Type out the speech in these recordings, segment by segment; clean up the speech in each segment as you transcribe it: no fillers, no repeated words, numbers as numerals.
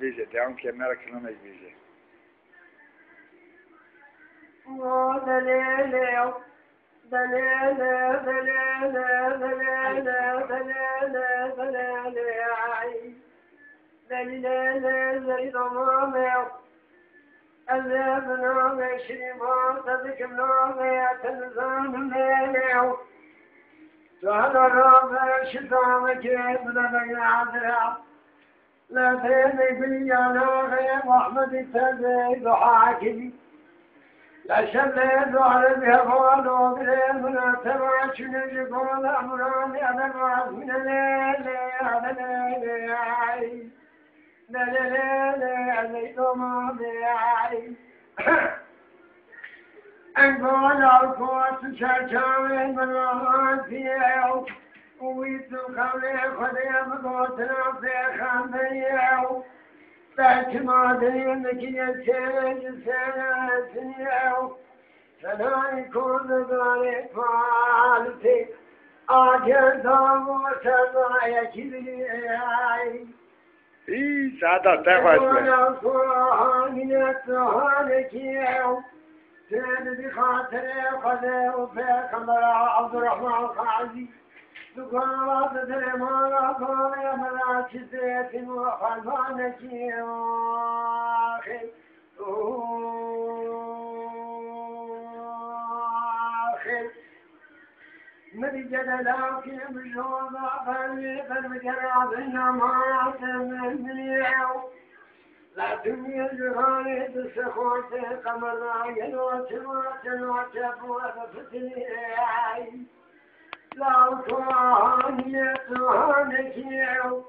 بیجه دیام که مرا کنم بیجه دليل دليل دليل دليل دليل دليل زي ضمامي أذابنا بشريبا تذكرنا تنزان ليلي سهل الرابع شتام كيف لنا عذرا لا تيني بيانا غير أحمد التزيد حاكمي لا شليت على بهبال وبليل من التبع شنج قول أمراني أنا من الليل على الليل عليكم بيعي أقول القوة شجاعي من الغاتية ويتو قولي خديم قوتنا في خامية فاعتمادي انك يتسيج سنة فلا يكون ذلك فعالتي آجل دام وسماء كبيري ای ساعتا تفاش وانا فهانية هانكيو سيد بخاطر خذي وفيكمر عبد الرحمن القاضي تقال تدري ما لقى يا مراكزيت وخلفانك يا أخي مرجد لكن بجوضة فالمجرد إنما تمنيعو لا تميز غاية السخوت قمر ينوت فتنيعي لا تواني توانكيو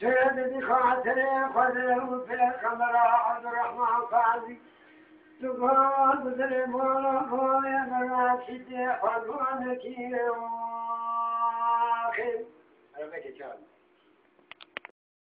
سيد بخاطري خذوا في قمر عبد الرحمن قاضي تقال بدري مولا فويا مراشدي خذوانكيو آخر أنا بكي